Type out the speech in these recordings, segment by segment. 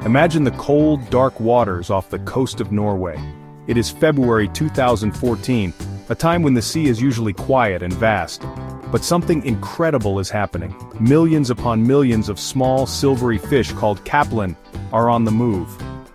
Imagine the cold, dark waters off the coast of Norway. It is February 2014, a time when the sea is usually quiet and vast. But something incredible is happening. Millions upon millions of small, silvery fish called capelin are on the move.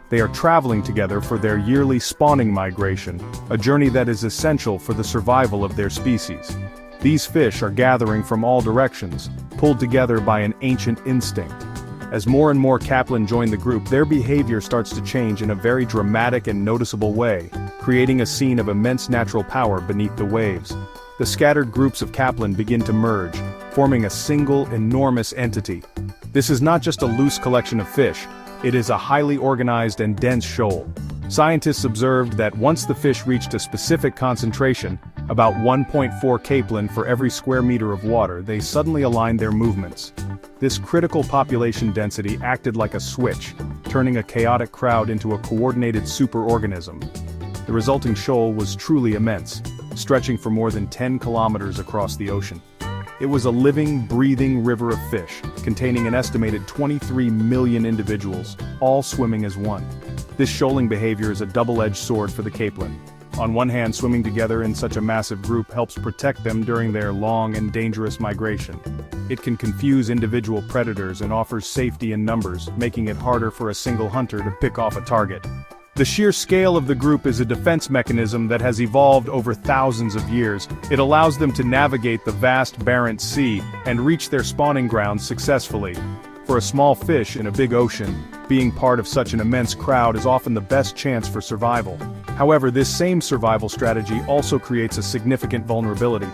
They are traveling together for their yearly spawning migration, a journey that is essential for the survival of their species. These fish are gathering from all directions, pulled together by an ancient instinct. As more and more capelin join the group, their behavior starts to change in a very dramatic and noticeable way, creating a scene of immense natural power beneath the waves. The scattered groups of capelin begin to merge, forming a single, enormous entity. This is not just a loose collection of fish, it is a highly organized and dense shoal. Scientists observed that once the fish reached a specific concentration, about 1.4 capelin for every square meter of water, they suddenly aligned their movements. This critical population density acted like a switch, turning a chaotic crowd into a coordinated superorganism. The resulting shoal was truly immense, stretching for more than 10 kilometers across the ocean. It was a living, breathing river of fish, containing an estimated 23 million individuals, all swimming as one. This shoaling behavior is a double-edged sword for the capelin. On one hand, swimming together in such a massive group helps protect them during their long and dangerous migration. It can confuse individual predators and offers safety in numbers, making it harder for a single hunter to pick off a target. The sheer scale of the group is a defense mechanism that has evolved over thousands of years. It allows them to navigate the vast Barents Sea and reach their spawning grounds successfully. For a small fish in a big ocean, being part of such an immense crowd is often the best chance for survival. However, this same survival strategy also creates a significant vulnerability.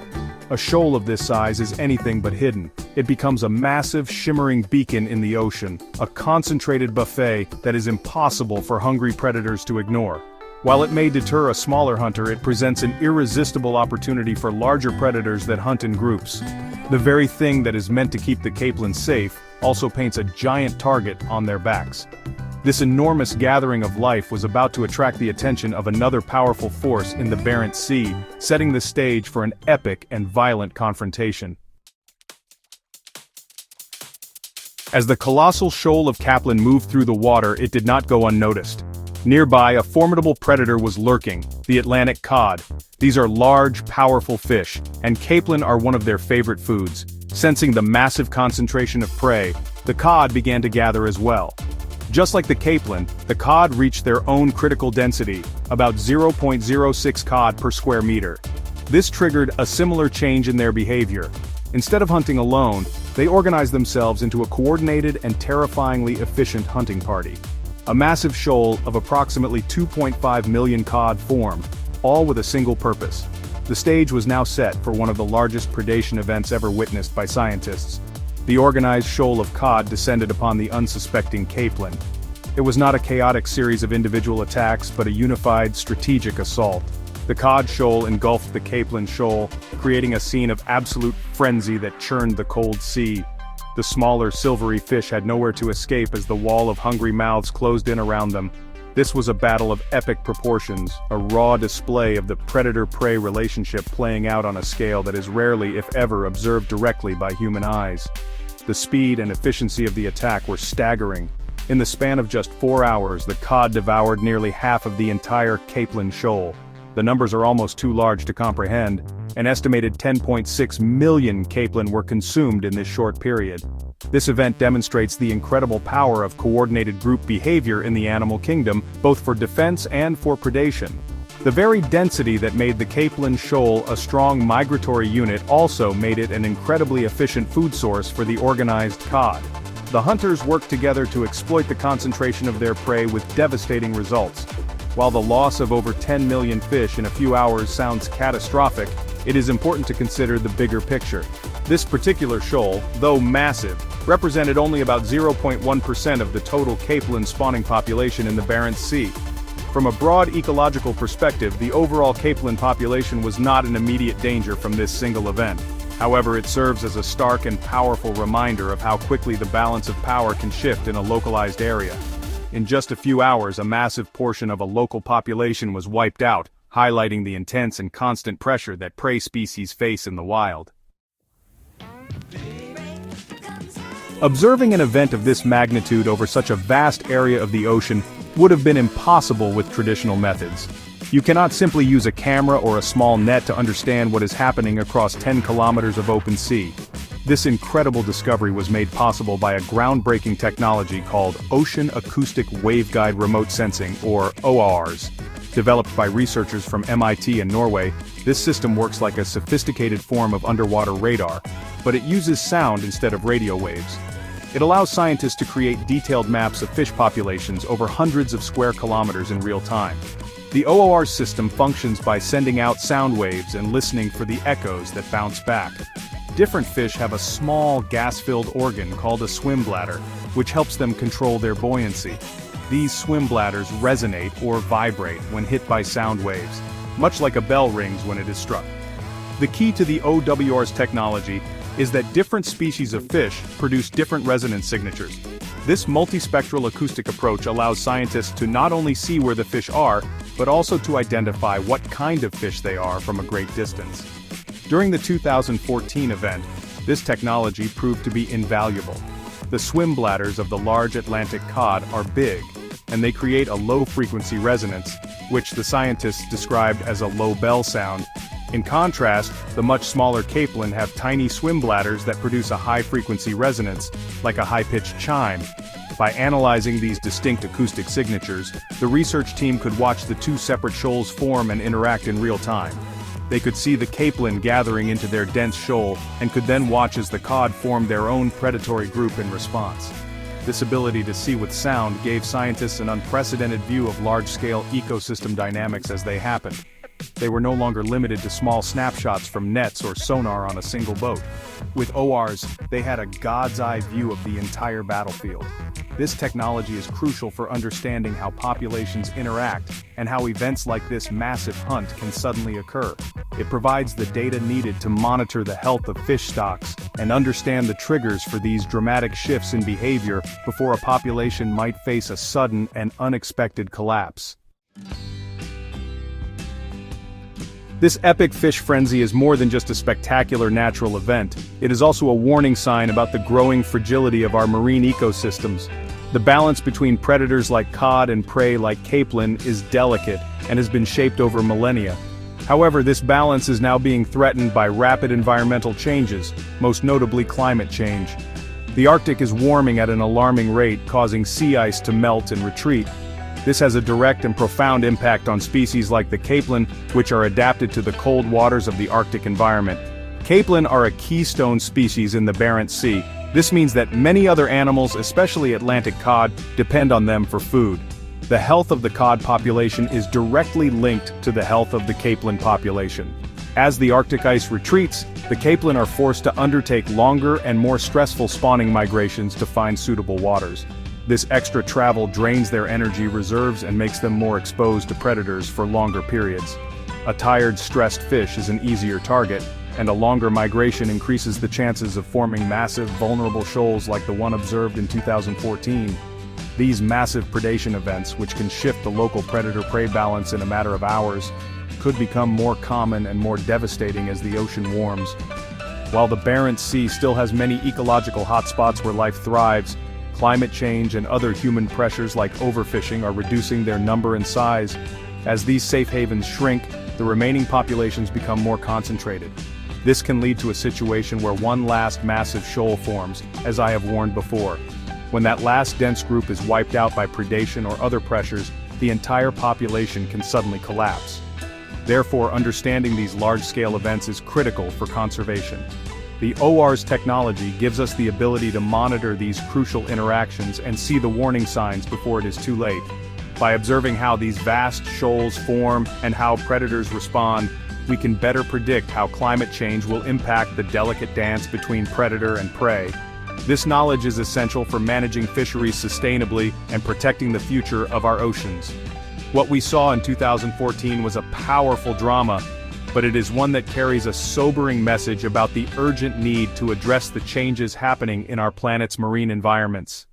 A shoal of this size is anything but hidden. It becomes a massive, shimmering beacon in the ocean, a concentrated buffet that is impossible for hungry predators to ignore. While it may deter a smaller hunter, it presents an irresistible opportunity for larger predators that hunt in groups. The very thing that is meant to keep the capelin safe also paints a giant target on their backs. This enormous gathering of life was about to attract the attention of another powerful force in the Barents Sea, setting the stage for an epic and violent confrontation. As the colossal shoal of capelin moved through the water, it did not go unnoticed. Nearby, a formidable predator was lurking, the Atlantic cod. These are large, powerful fish, and capelin are one of their favorite foods. Sensing the massive concentration of prey, the cod began to gather as well. Just like the capelin, the cod reached their own critical density, about 0.06 cod per square meter. This triggered a similar change in their behavior. Instead of hunting alone, they organized themselves into a coordinated and terrifyingly efficient hunting party. A massive shoal of approximately 2.5 million cod formed, all with a single purpose. The stage was now set for one of the largest predation events ever witnessed by scientists. The organized shoal of cod descended upon the unsuspecting capelin. It was not a chaotic series of individual attacks but a unified, strategic assault. The cod shoal engulfed the capelin shoal, creating a scene of absolute frenzy that churned the cold sea. The smaller, silvery fish had nowhere to escape as the wall of hungry mouths closed in around them. This was a battle of epic proportions, a raw display of the predator-prey relationship playing out on a scale that is rarely, if ever, observed directly by human eyes. The speed and efficiency of the attack were staggering. In the span of just 4 hours, the cod devoured nearly half of the entire capelin shoal. The numbers are almost too large to comprehend. An estimated 10.6 million capelin were consumed in this short period. This event demonstrates the incredible power of coordinated group behavior in the animal kingdom, both for defense and for predation. The very density that made the capelin shoal a strong migratory unit also made it an incredibly efficient food source for the organized cod. The hunters worked together to exploit the concentration of their prey with devastating results. While the loss of over 10 million fish in a few hours sounds catastrophic, it is important to consider the bigger picture. This particular shoal, though massive, represented only about 0.1% of the total capelin spawning population in the Barents Sea. From a broad ecological perspective, the overall capelin population was not in immediate danger from this single event. However, it serves as a stark and powerful reminder of how quickly the balance of power can shift in a localized area. In just a few hours, a massive portion of a local population was wiped out, highlighting the intense and constant pressure that prey species face in the wild. Observing an event of this magnitude over such a vast area of the ocean would have been impossible with traditional methods. You cannot simply use a camera or a small net to understand what is happening across 10 kilometers of open sea. This incredible discovery was made possible by a groundbreaking technology called Ocean Acoustic Waveguide Remote Sensing, or OARS. Developed by researchers from MIT and Norway, this system works like a sophisticated form of underwater radar, but it uses sound instead of radio waves. It allows scientists to create detailed maps of fish populations over hundreds of square kilometers in real time. The OOR system functions by sending out sound waves and listening for the echoes that bounce back. Different fish have a small gas-filled organ called a swim bladder, which helps them control their buoyancy. These swim bladders resonate or vibrate when hit by sound waves, much like a bell rings when it is struck. The key to the OWR's technology is that different species of fish produce different resonance signatures. This multispectral acoustic approach allows scientists to not only see where the fish are, but also to identify what kind of fish they are from a great distance. During the 2014 event, this technology proved to be invaluable. The swim bladders of the large Atlantic cod are big, and they create a low-frequency resonance, which the scientists described as a low bell sound. In contrast, the much smaller capelin have tiny swim bladders that produce a high-frequency resonance, like a high-pitched chime. By analyzing these distinct acoustic signatures, the research team could watch the two separate shoals form and interact in real time. They could see the capelin gathering into their dense shoal and could then watch as the cod formed their own predatory group in response. This ability to see with sound gave scientists an unprecedented view of large-scale ecosystem dynamics as they happened. They were no longer limited to small snapshots from nets or sonar on a single boat. With OARS, they had a god's-eye view of the entire battlefield. This technology is crucial for understanding how populations interact and how events like this massive hunt can suddenly occur. It provides the data needed to monitor the health of fish stocks and understand the triggers for these dramatic shifts in behavior before a population might face a sudden and unexpected collapse. This epic fish frenzy is more than just a spectacular natural event. It is also a warning sign about the growing fragility of our marine ecosystems. The balance between predators like cod and prey like capelin is delicate and has been shaped over millennia. However, this balance is now being threatened by rapid environmental changes, most notably climate change. The Arctic is warming at an alarming rate, causing sea ice to melt and retreat. This has a direct and profound impact on species like the capelin, which are adapted to the cold waters of the Arctic environment. Capelin are a keystone species in the Barents Sea. This means that many other animals, especially Atlantic cod, depend on them for food. The health of the cod population is directly linked to the health of the capelin population. As the Arctic ice retreats, the capelin are forced to undertake longer and more stressful spawning migrations to find suitable waters. This extra travel drains their energy reserves and makes them more exposed to predators for longer periods. A tired, stressed fish is an easier target, and a longer migration increases the chances of forming massive, vulnerable shoals like the one observed in 2014. These massive predation events, which can shift the local predator-prey balance in a matter of hours, could become more common and more devastating as the ocean warms. While the Barents Sea still has many ecological hotspots where life thrives, climate change and other human pressures like overfishing are reducing their number and size. As these safe havens shrink, the remaining populations become more concentrated. This can lead to a situation where one last massive shoal forms, as I have warned before. When that last dense group is wiped out by predation or other pressures, the entire population can suddenly collapse. Therefore, understanding these large-scale events is critical for conservation. The OARS technology gives us the ability to monitor these crucial interactions and see the warning signs before it is too late. By observing how these vast shoals form and how predators respond, we can better predict how climate change will impact the delicate dance between predator and prey. This knowledge is essential for managing fisheries sustainably and protecting the future of our oceans. What we saw in 2014 was a powerful drama, but it is one that carries a sobering message about the urgent need to address the changes happening in our planet's marine environments.